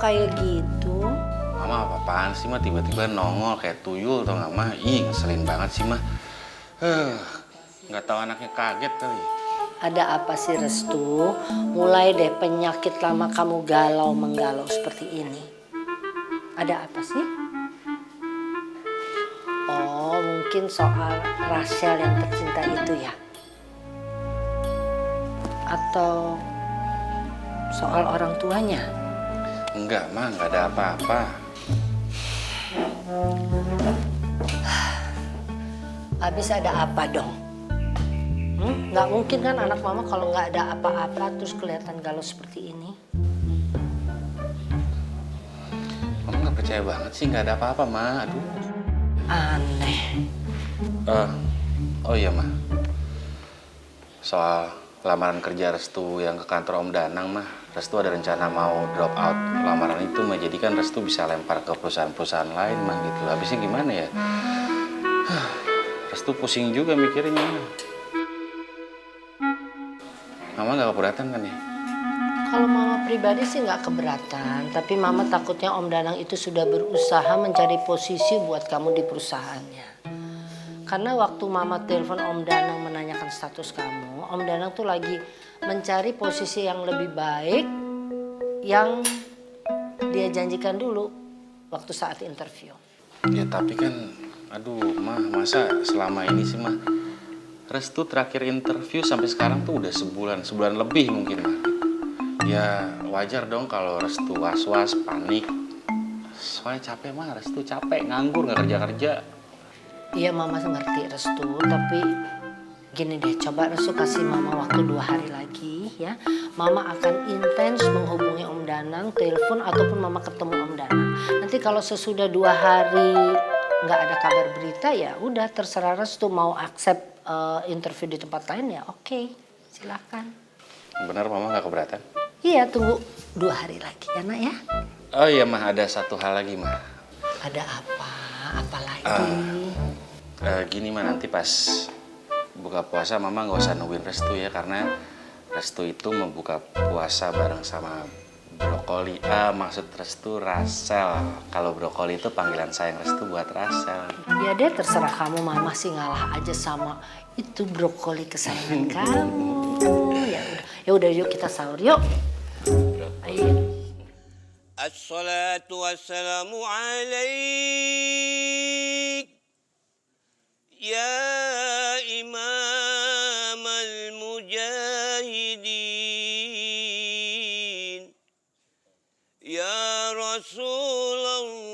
kayak gitu? Mama apa-apaan sih mah tiba-tiba nongol kayak tuyul tau nggak mah? Ih ngeselin banget sih mah. Nggak tahu anaknya kaget kali. Ada apa sih Restu? Mulai deh penyakit lama kamu galau menggalau seperti ini. Ada apa sih? Oh mungkin soal Rachel yang tercinta itu ya? Atau soal orang tuanya? Enggak mah, nggak ada apa-apa. Habis ada apa dong? Nggak mungkin kan anak mama kalau nggak ada apa-apa terus kelihatan galau seperti ini. Mama nggak percaya banget sih nggak ada apa-apa mah. Aduh. Aneh. Oh iya mah. Soal lamaran kerja Restu yang ke kantor Om Danang mah, Restu ada rencana mau drop out lamaran itu mah. Jadi kan Restu bisa lempar ke perusahaan-perusahaan lain mah gitu. Habisnya gimana ya? Restu pusing juga mikirnya. Mama nggak keberatan kan ya? Kalau mama pribadi sih nggak keberatan, tapi mama takutnya Om Danang itu sudah berusaha mencari posisi buat kamu di perusahaannya. Karena waktu mama telepon Om Danang menanyakan status kamu, Om Danang tuh lagi mencari posisi yang lebih baik yang dia janjikan dulu waktu saat interview. Ya tapi kan, aduh mah masa selama ini sih mah Restu terakhir interview sampai sekarang tuh udah sebulan lebih mungkin mah. Ya wajar dong kalau Restu was-was, panik. Soalnya capek mah, Restu capek, nganggur, nggak kerja-kerja. Iya mama ngerti Restu, tapi gini deh, coba Restu kasih mama waktu 2 hari lagi ya. Mama akan intens menghubungi Om Danang, telepon ataupun mama ketemu Om Danang. Nanti kalau sesudah 2 hari nggak ada kabar berita ya udah terserah Restu mau accept interview di tempat lain ya oke, silakan. Bener mama nggak keberatan? Iya tunggu 2 hari lagi ya nak ya. Oh iya mah ada satu hal lagi mah. Ada apa? Apa lagi? Gini mah nanti pas buka puasa mama nggak usah nungguin Restu ya, karena Restu itu membuka puasa bareng sama Brokoli. Maksud Restu Rachel. Kalau Brokoli itu panggilan sayang Restu buat Rachel. Ya deh terserah kamu, mama sih ngalah aja sama itu Brokoli kesayangan kamu. Ya udah yuk kita sahur yuk. Ayo. Assalatu wassalamu alaik ya imam al-mujahidin ya Rasulullah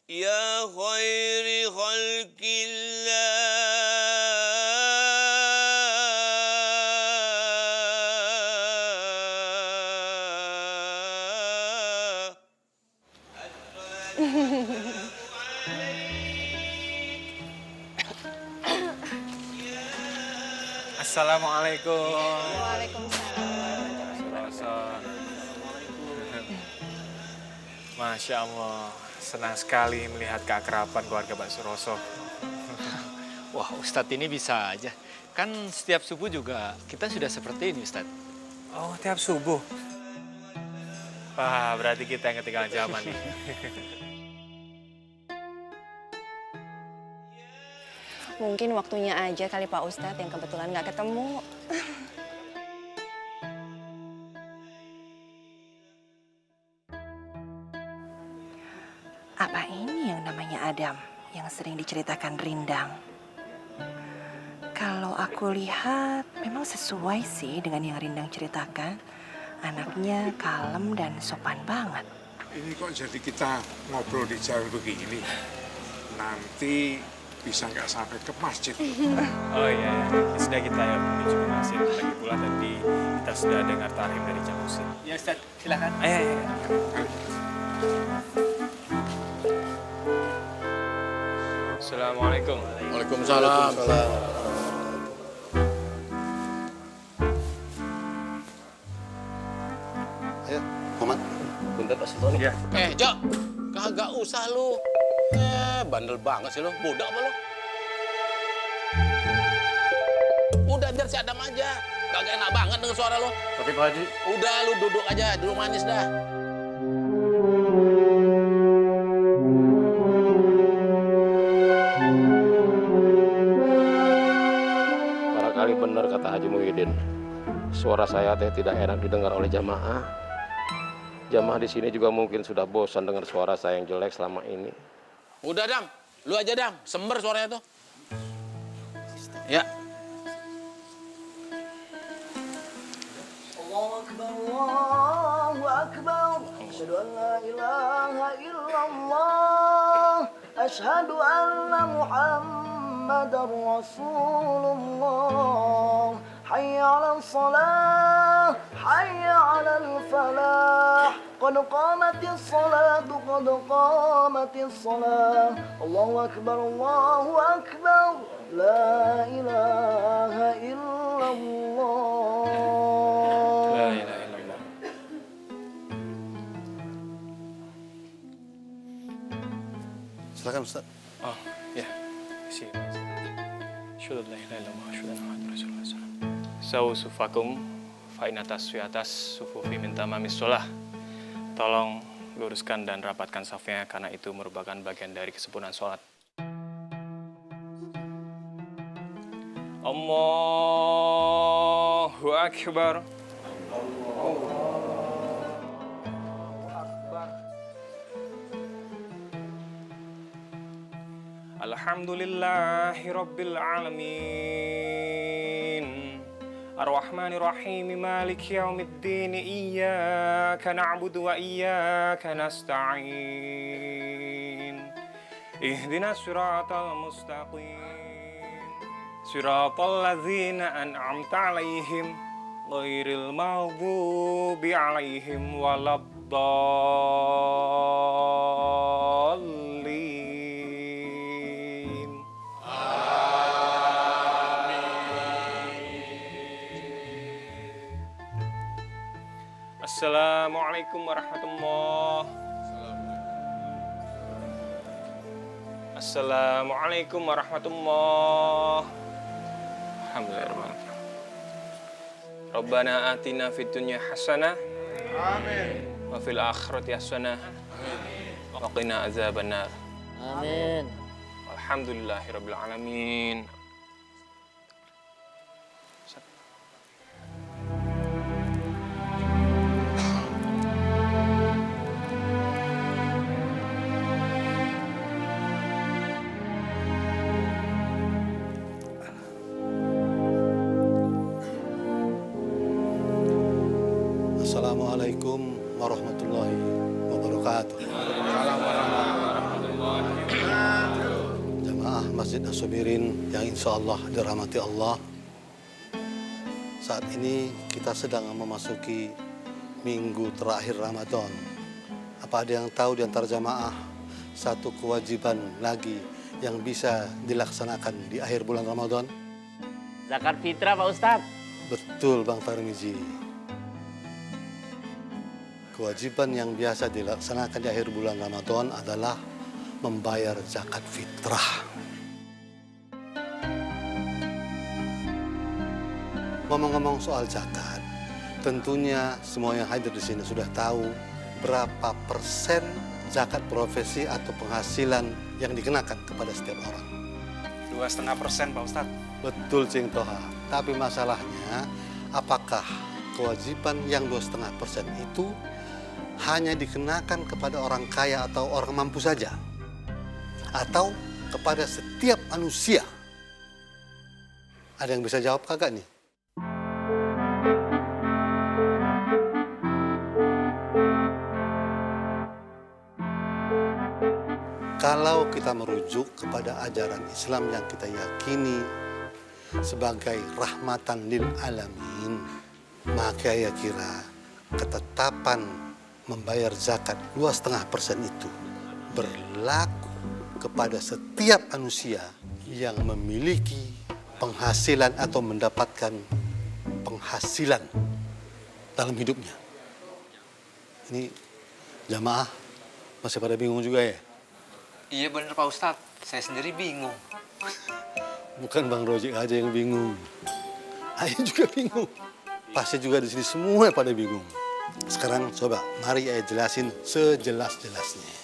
ya khairi khalqillah. Assalamualaikum. Waalaikumsalam. Masya Allah, senang sekali melihat keakraban keluarga Mbak Suroso. Wah, Ustadz ini bisa aja. Kan setiap subuh juga kita sudah seperti ini, Ustadz. Oh, tiap subuh. Wah, berarti kita yang ketinggalan zaman nih. Mungkin waktunya aja kali Pak Ustadz yang kebetulan nggak ketemu. Apa ini yang namanya Adam yang sering diceritakan Rindang? Kalau aku lihat memang sesuai sih dengan yang Rindang ceritakan. Anaknya kalem dan sopan banget. Ini kok jadi kita ngobrol di jalan begini? Nanti bisa nggak sampai ke masjid. Oh iya, sudah kita menuju ke masjid. Lagi pula tadi kita sudah dengar tarhim dari Jamusin. Ya, Ustadz, silakan. Ayo. Assalamualaikum. Waalaikumsalam. Ayo, Muhammad. Bentar Pak Sultoni. Iya. Jo, kagak usah lu. bandel banget sih lo. Budak apa lo? Udah biar si Adam aja. Kagak enak banget denger suara lo. Tapi Pak Haji, Udah lu duduk aja, duduk manis dah. Barangkali benar kata Haji Muhyiddin. Suara saya teh tidak enak didengar oleh jamaah. Jamaah di sini juga mungkin sudah bosan dengar suara saya yang jelek selama ini. Udah Dam, lu aja Dam, sember suaranya tuh. Ya. Allahu Akbar, Allahu Akbar. Asyhadu an la ilaha illallah. Asyhadu anna Muhammadar Rasulullah. Hayya 'alal shalah, hayya 'alal falah. Qad qamatis salatu, qad qamatis salah. Allahu Akbar, Allahu Akbar. La ilaha illallah. La ilaha illallah. Silakan Ustaz. Oh, ya. Sini. Asyhadu an la ilaha illallah, asyhadu anna Muhammadar Rasulullah. Sawu sufakum fa in atas sufufi min tamamis shalah. Tolong luruskan dan rapatkan safnya karena itu merupakan bagian dari kesempurnaan sholat. Allahu Akbar. Alhamdulillahi Rabbil Alamin. Ar-Rahmanir Rahim, Maliki Yaumiddin, Iyyaka na'budu wa iyyaka nasta'in. Ihdinas siratal mustaqim. Siratal ladzina an'amta 'alaihim ghairil maghdubi 'alaihim waladdallin. Assalamualaikum warahmatullahi wabarakatuh. Assalamualaikum warahmatullahi wabarakatuh. Alhamdulillah. Rabbana atina fid dunya hasanah. Amin. Wa fil akhirati hasanah. Amin. Wa qina azabannar. Amin. Alhamdulillahirabbil alamin. Assalamualaikum warahmatullahi wabarakatuh. Jamaah Masjid As-Sabirin yang insya Allah dirahmati Allah. Saat ini kita sedang memasuki minggu terakhir Ramadan. Apa ada yang tahu di antara jamaah satu kewajiban lagi yang bisa dilaksanakan di akhir bulan Ramadan? Zakat fitrah Pak Ustadz. Betul Bang Tarmizi. Kewajiban yang biasa dilaksanakan di akhir bulan Ramadan adalah membayar zakat fitrah. Ngomong-ngomong soal zakat, tentunya semua yang hadir di sini sudah tahu berapa persen zakat profesi atau penghasilan yang dikenakan kepada setiap orang. 2,5% Pak Ustadz. Betul Cing Toha. Tapi masalahnya, apakah kewajiban yang 2,5% itu hanya dikenakan kepada orang kaya atau orang mampu saja? Atau kepada setiap manusia? Ada yang bisa jawab kagak nih? Kalau kita merujuk kepada ajaran Islam yang kita yakini sebagai rahmatan lil alamin, maka ya kira ketetapan membayar zakat 2,5% itu berlaku kepada setiap manusia yang memiliki penghasilan atau mendapatkan penghasilan dalam hidupnya. Ini jamaah masih pada bingung juga ya? Iya bener Pak Ustadz, saya sendiri bingung. Bukan Bang Rojek aja yang bingung. Ayah juga bingung. Pasti juga di sini semua pada bingung. Sekarang coba, mari ayah jelasin sejelas-jelasnya.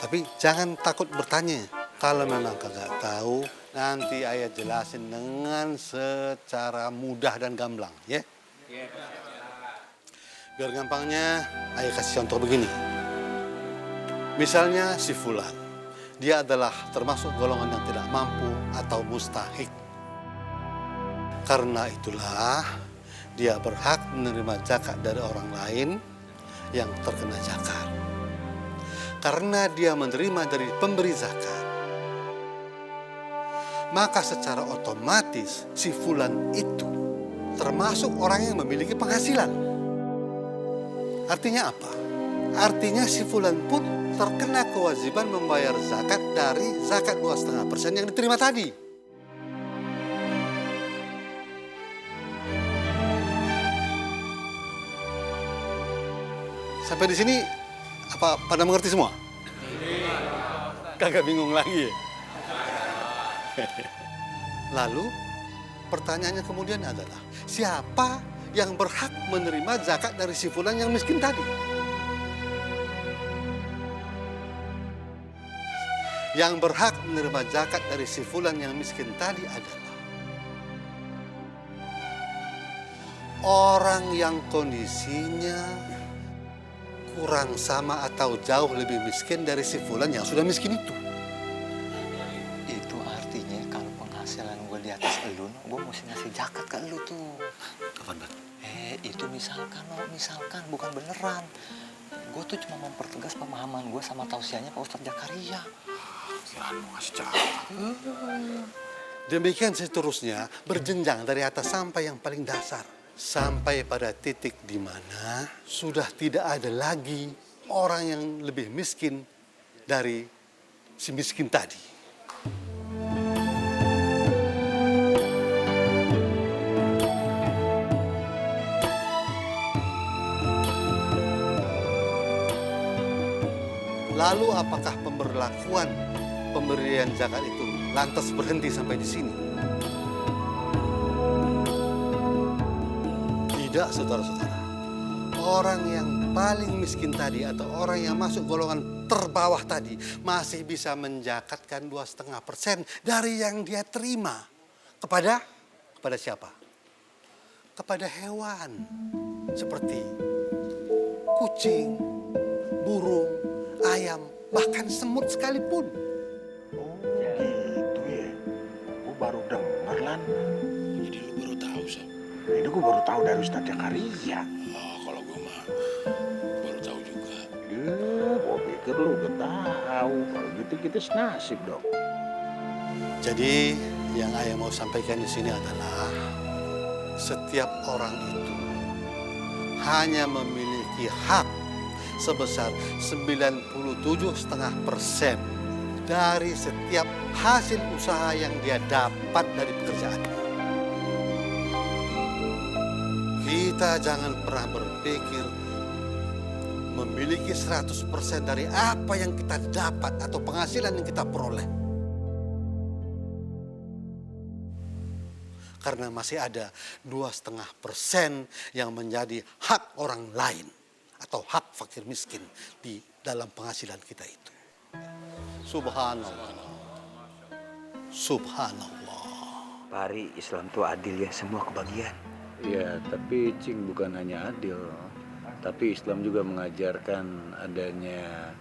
Tapi jangan takut bertanya. Kalau memang kagak tahu, nanti ayah jelasin dengan secara mudah dan gamblang, ya? Biar gampangnya, ayah kasih contoh begini. Misalnya si Fulan, dia adalah termasuk golongan yang tidak mampu atau mustahik. Karena itulah, dia berhak menerima zakat dari orang lain yang terkena zakat. Karena dia menerima dari pemberi zakat, maka secara otomatis si Fulan itu termasuk orang yang memiliki penghasilan. Artinya apa? Artinya si Fulan pun terkena kewajiban membayar zakat dari zakat 2,5% yang diterima tadi. Sampai di sini, apa pada mengerti semua? Kagak bingung lagi ya? Lalu, pertanyaannya kemudian adalah, siapa yang berhak menerima zakat dari si Fulan yang miskin tadi? Yang berhak menerima zakat dari si Fulan yang miskin tadi adalah orang yang kondisinya kurang sama atau jauh lebih miskin dari si Fulan yang sudah miskin itu. Itu artinya kalau penghasilan gue di atas elu, gue mesti ngasih zakat ke elu tuh. Kapan, Bang? Itu misalkan bukan beneran. Gue tuh cuma mempertegas pemahaman gue sama tausiahnya Pak Ustadz Zakaria. Demikian seterusnya, berjenjang dari atas sampai yang paling dasar. Sampai pada titik di mana sudah tidak ada lagi orang yang lebih miskin dari si miskin tadi. Lalu apakah pemberlakuan pemberian zakat itu lantas berhenti sampai di sini? Tidak, saudara-saudara. Orang yang paling miskin tadi atau orang yang masuk golongan terbawah tadi masih bisa menjakatkan 2,5% dari yang dia terima. Kepada siapa? Kepada hewan. Seperti kucing, burung, ayam, bahkan semut sekalipun. Oh, gitu ya. Gue baru denger, Lan. Jadi lu baru tahu, Sob? Ini gue baru tahu dari Ustadz Zakaria. Oh, kalau gue mah baru tahu juga. Gue pikir lu udah tahu. Kalau gitu kita senasib dong. Jadi yang ayah mau sampaikan di sini adalah setiap orang itu hanya memiliki hak sebesar 97,5% dari setiap hasil usaha yang dia dapat dari pekerjaannya. Kita jangan pernah berpikir memiliki 100% dari apa yang kita dapat atau penghasilan yang kita peroleh. Karena masih ada 2,5% yang menjadi hak orang lain atau hak fakir miskin di dalam penghasilan kita itu. Subhanallah. Subhanallah. Pak Ari, Islam tuh adil ya, semua kebagian. Ya, tapi Cing bukan hanya adil, tapi Islam juga mengajarkan adanya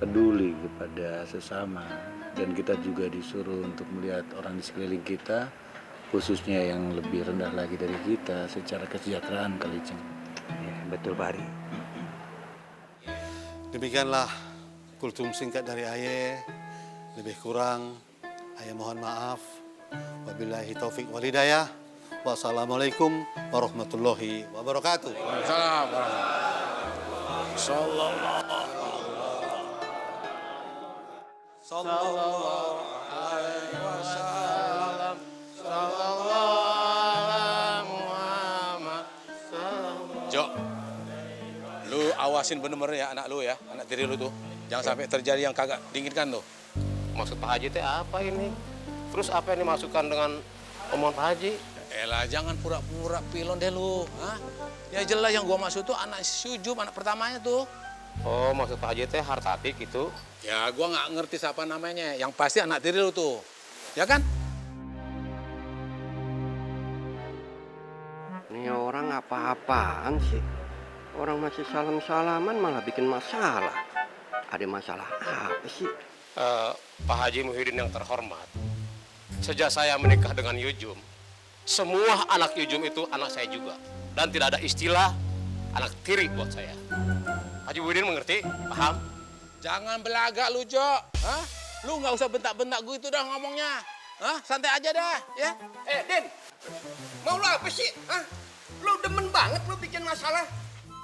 peduli kepada sesama. Dan kita juga disuruh untuk melihat orang di sekeliling kita, khususnya yang lebih rendah lagi dari kita secara kesejahteraan kali, Cing. Ya, betul Pak Ari. Demikianlah kultum singkat dari Ayah. Lebih kurang, Ayah mohon maaf. Wabillahi taufik wal hidayah. Wassalamualaikum warahmatullahi wabarakatuh. Waalaikumsalam Sallallahu alaihi wasallam. Jo, lu awasin bener-bener ya anak lu ya, anak tiri lu tuh. Jangan sampai terjadi yang kagak diinginkan tuh. Maksud Pak Haji teh apa ini? Terus apa yang dimasukkan dengan omongan Pak Haji? Elah, jangan pura-pura pilon deh lu. Hah? Ya jelas yang gua maksud tuh anak si Ujum, anak pertamanya tuh. Oh, maksud Pak Haji teh Hartatik gitu? Ya, gua nggak ngerti siapa namanya. Yang pasti anak tiri lu tuh. Ya kan? Ini orang apa-apaan sih? Orang masih salam-salaman malah bikin masalah. Ada masalah apa sih? Pak Haji Muhyiddin yang terhormat, sejak saya menikah dengan Yujum, semua anak Yujum itu anak saya juga. Dan tidak ada istilah anak tiri buat saya. Haji Muhyiddin mengerti? Paham? Jangan belagak lu, Jo. Hah? Lu nggak usah bentak-bentak gue itu dah ngomongnya. Hah? Santai aja dah, ya. Din, mau lu apa sih? Hah? Lu demen banget lu bikin masalah.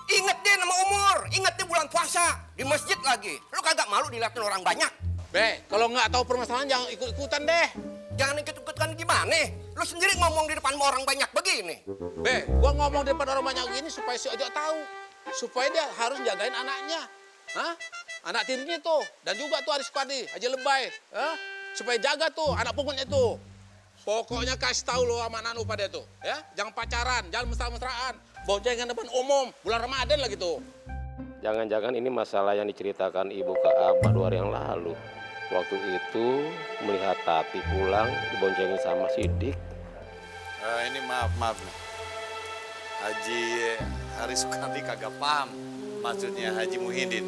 Ingat deh nama umur, ingat deh bulan puasa, di masjid lagi. Lu kagak malu dilihatin orang banyak? Be, kalau nggak tahu permasalahan jangan ikut-ikutan deh. Jangan ikut-ikutan gimana? Lu sendiri ngomong di depan orang banyak begini. Be, gua ngomong di depan orang banyak gini supaya si Ojo tahu. Supaya dia harus jagain anaknya. Hah? Anak tirinya tuh. Dan juga tuh Aris Sukardi, Haji Lebay. Hah? Supaya jaga tuh anak pungutnya tuh. Pokoknya kasih tahu lo sama anak lu pada tuh. Ya? Jangan pacaran, jangan mesra-mesraan. Boncengan depan umum, bulan Ramadan lagi tuh. Jangan-jangan ini masalah yang diceritakan ibu ke Abah 2 hari yang lalu. Waktu itu melihat Tati pulang diboncengin sama Sidik. Ini maaf nih. Haji Haris Sukardi kagak paham maksudnya Haji Muhyiddin.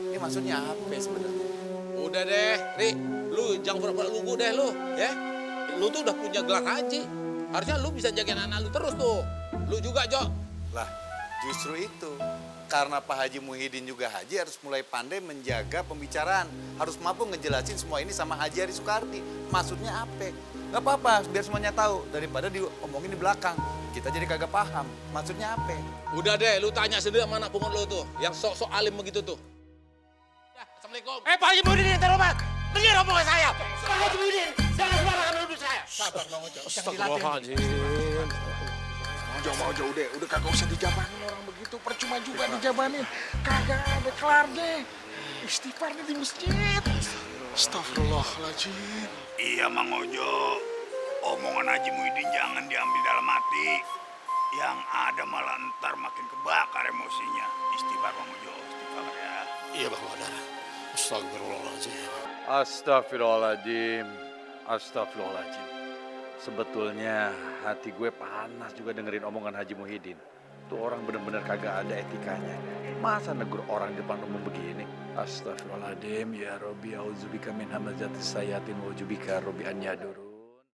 Ini maksudnya apa sebenarnya? Udah deh, Ri. Lu jangan pura-pura lugu deh lu, ya. Lu tuh udah punya gelar haji. Harusnya lu bisa jagain anak lu terus tuh. Lu juga, Jo. Lah, justru itu. Karena Pak Haji Muhyiddin juga haji harus mulai pandai menjaga pembicaraan. Harus mampu ngejelasin semua ini sama Haji Haris Sukardi. Maksudnya apa? Gak apa-apa, biar semuanya tahu. Daripada diomongin di belakang. Kita jadi kagak paham. Maksudnya apa? Udah deh, lu tanya sendiri sama anak pungut lu tuh. Yang sok-sok alim begitu tuh. Ya, Assalamualaikum. Pak Haji Muhyiddin yang terhormat. Dengar omongan saya. Pak Haji Muhyiddin, jangan sembarangan nuduh saya. Sabar, Bang Ojo. Astagfirullahaladzim. Mau jauh deh, udah kagak usah dijabanin orang begitu, percuma juga dijabanin. Kagak ada kelar deh. Istighfar nih di masjid. Astagfirullahaladzim. Iya, Mang Ojo. Omongan Haji Muhyiddin jangan diambil dalam hati. Yang ada malah ntar makin kebakar emosinya. Istighfar, Mang Ojo. Istighfar ya. Iya, Bang Badar. Astagfirullahaladzim. Astagfirullahaladzim. Astagfirullahaladzim. Sebetulnya hati gue panas juga dengerin omongan Haji Muhyiddin. Tuh orang bener-bener kagak ada etikanya. Masa negur orang di depan umum begini? Astagfirullahaladzim. Ya Rabbi, a'udzubika min hamazatis sayatin wa a'udzubika Rabbi an yadurun.